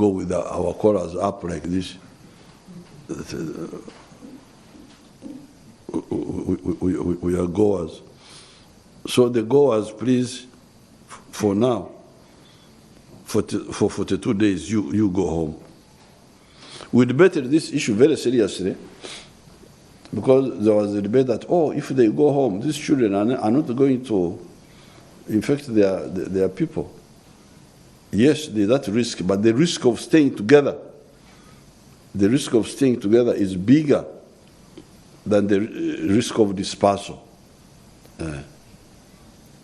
go with our collars up like this. We are goers. So the goers, please, for now, for 42 days, you go home. We debated this issue very seriously because there was a debate that, if they go home, these children are not going to infect their people. Yes, there's that risk, but the risk of staying together, is bigger than the risk of dispersal.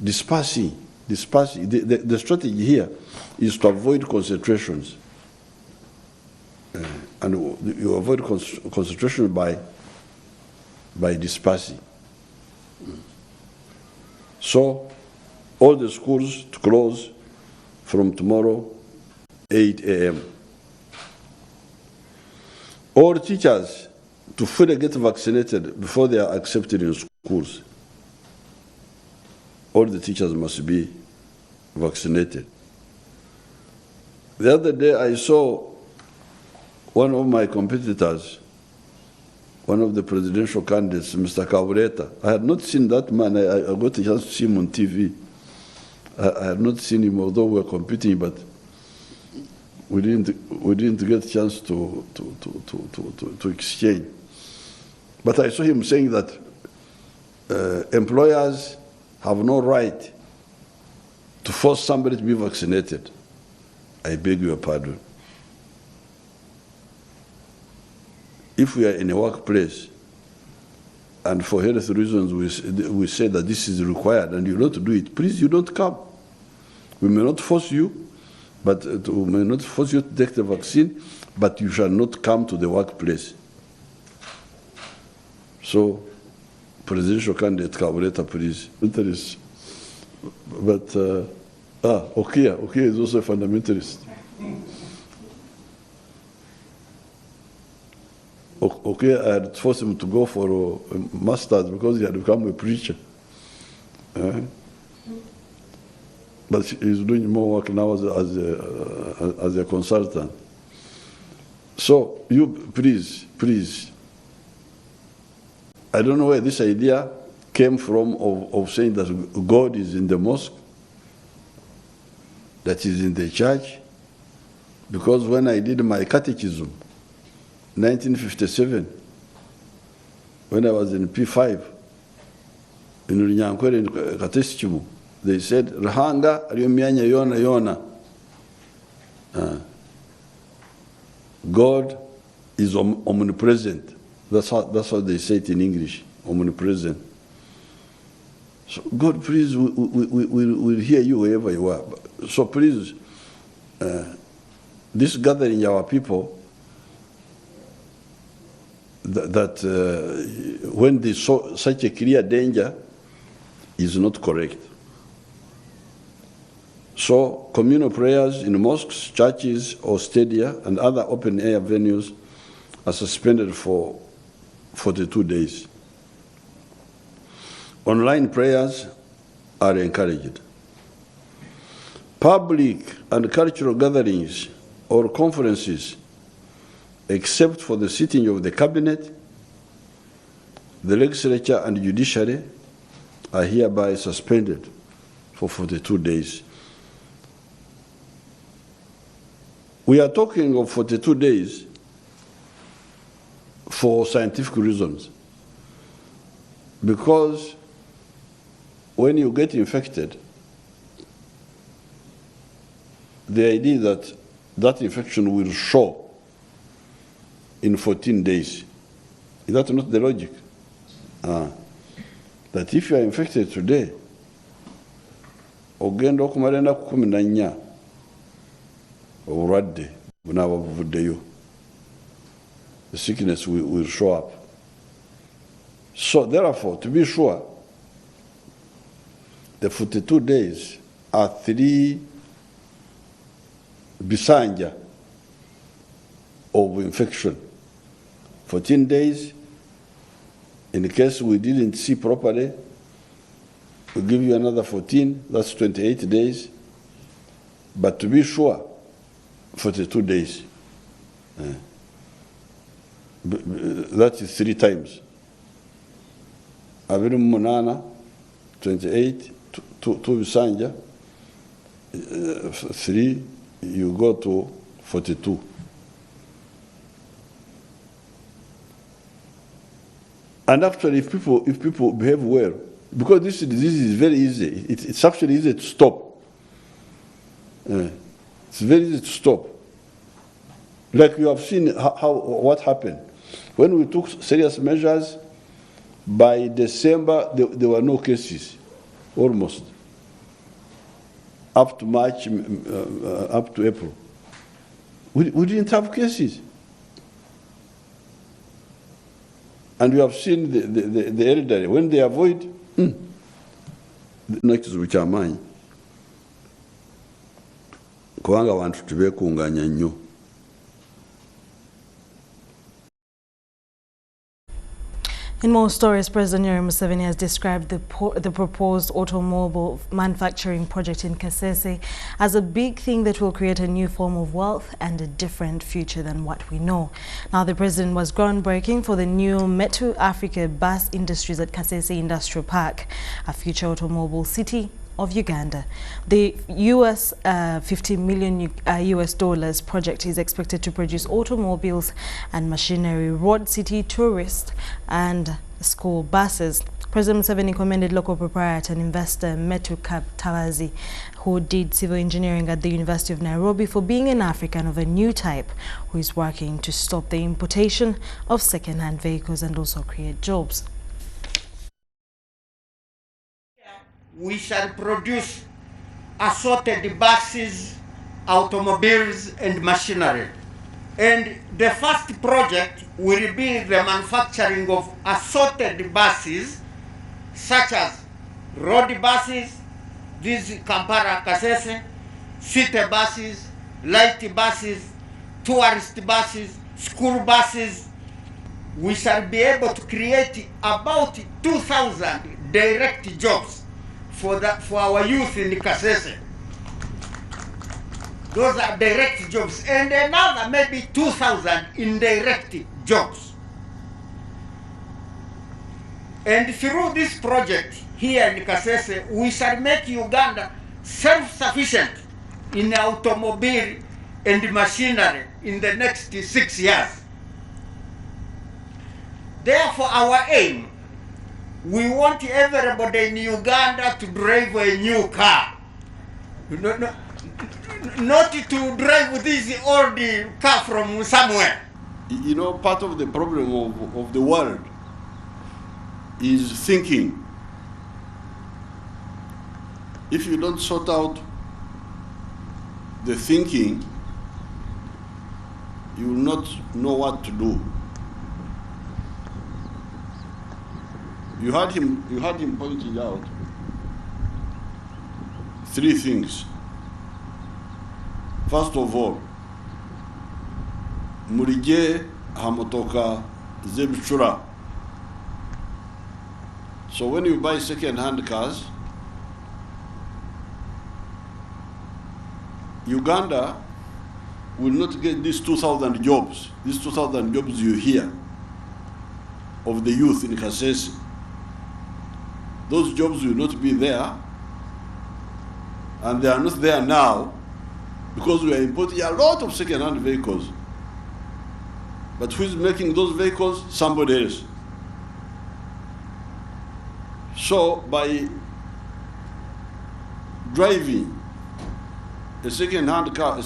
Dispersing. The strategy here is to avoid concentrations. And you avoid concentration by dispersing. So, all the schools to close from tomorrow, 8 a.m. All teachers to fully get vaccinated before they are accepted in schools. All the teachers must be vaccinated. The other day I saw one of my competitors, one of the presidential candidates, Mr. Kabureta. I had not seen that man. I got a chance to see him on TV. I had not seen him, although we were competing, but we didn't get a chance to exchange. But I saw him saying that employers have no right to force somebody to be vaccinated. I beg your pardon. If we are in a workplace and for health reasons we say that this is required and you don't do it, please, you don't come. We may not force you, but we may not force you to take the vaccine, but you shall not come to the workplace. So, presidential candidate Kabureta, please. But Okia is also a fundamentalist. Okay, I had forced him to go for a master's because he had become a preacher. But he's doing more work now as a consultant. So you, please, I don't know where this idea came from of saying that God is in the mosque, that is in the church, because when I did my catechism, 1957, when I was in P5, in Runyankwere in Katesichimu, they said, Rahanga, Ryomyanya Yona. God is omnipresent. That's how they say it in English, omnipresent. So God, please, we'll hear you wherever you are. So please, this gathering our people, that when they saw such a clear danger is not correct. So communal prayers in mosques, churches, or stadia and other open-air venues are suspended for 42 days. Online prayers are encouraged. Public and cultural gatherings or conferences, except for the sitting of the cabinet, the legislature and judiciary, are hereby suspended for 42 days. We are talking of 42 days for scientific reasons, because when you get infected, the idea that that infection will show in 14 days. Is that not the logic? That if you are infected today, ogenda okumala ennaku 14 obulwadde bunaaba buvuddeyo, the sickness will show up. So therefore, to be sure, the 42 days are 3 bisanja of infection. 14 days, in case we didn't see properly, we'll give you another 14, that's 28 days. But to be sure, 42 days. That is 3 times. Abiri munana, 28, 2 Bisanja, 3, you go to 42. And actually, if people behave well, because this disease is very easy, it's actually easy to stop. It's very easy to stop. Like you have seen what happened. When we took serious measures, by December, there were no cases, almost. Up to March, up to April. We didn't have cases. And we have seen the elderly, when they avoid, next which are mine. Kubanga abantu tebekunganya nnyo. In more stories, President Museveni has described the proposed automobile manufacturing project in Kasese as a big thing that will create a new form of wealth and a different future than what we know. Now, the president was groundbreaking for the new Metu Africa bus industries at Kasese Industrial Park, a future automobile city of Uganda. The $50 million US dollars project is expected to produce automobiles and machinery, road city, tourist and school buses. President Museveni commended local proprietor and investor Metu Tawazi, who did civil engineering at the University of Nairobi, for being an African of a new type who is working to stop the importation of second-hand vehicles and also create jobs. We shall produce assorted buses, automobiles and machinery. And the first project will be the manufacturing of assorted buses, such as road buses, these Kampala Kasese, city buses, light buses, tourist buses, school buses. We shall be able to create about 2,000 direct jobs for our youth in Kasese. Those are direct jobs, and another maybe 2,000 indirect jobs. And through this project here in Kasese, we shall make Uganda self-sufficient in automobile and machinery in the next 6 years. Therefore, our aim, we want everybody in Uganda to drive a new car. Not to drive this old car from somewhere. You know, part of the problem of the world is thinking. If you don't sort out the thinking, you will not know what to do. You had him pointing out 3 things. First of all, Murije Hamotoka Zebchura. So when you buy second-hand cars, Uganda will not get these 2,000 jobs. These 2,000 jobs you hear of the youth in Kasese. Those jobs will not be there, and they are not there now because we are importing a lot of second-hand vehicles. But who is making those vehicles? Somebody else. So by driving a second-hand car,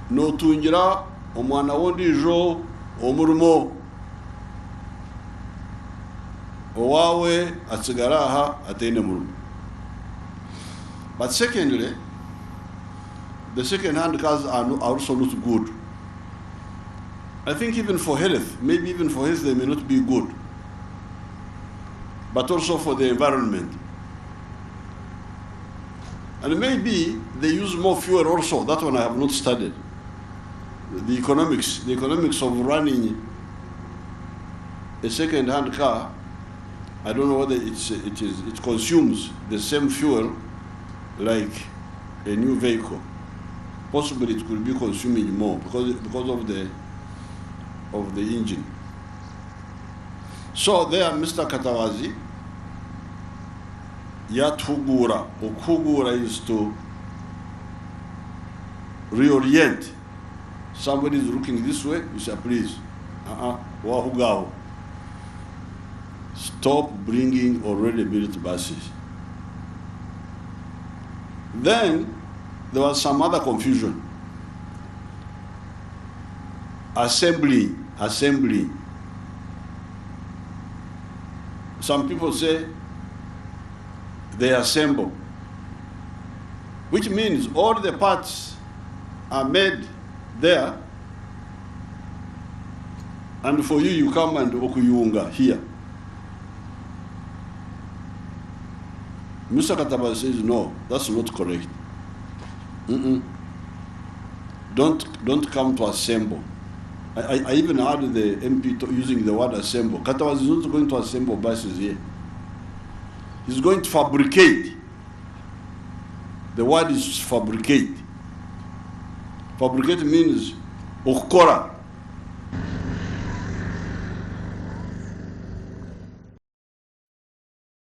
no tunjira omwana wondijo omurimo owawe atsigaraha atene murimo. But secondly, the second-hand cars are also not good. I think even for health, maybe even for health, they may not be good. But also for the environment. And maybe they use more fuel also. That one I have not studied. The economics of running a second-hand car, I don't know whether it consumes the same fuel like a new vehicle. possibly it could be consuming more because of the engine. So there, Mr. Katawazi, Yatugura, Okugura is to reorient. Somebody is looking this way, you say, please, wahugao. Stop bringing already built buses. Then there was some other confusion. Assembly. Some people say they assemble, which means all the parts are made there, and for you come and okuyunga here. Mr. Kataba says, no, that's not correct. Don't come to assemble. I even heard the MP using the word assemble. Kataba is not going to assemble buses here. He's going to fabricate. The word is fabricate. Fabricate means okukora.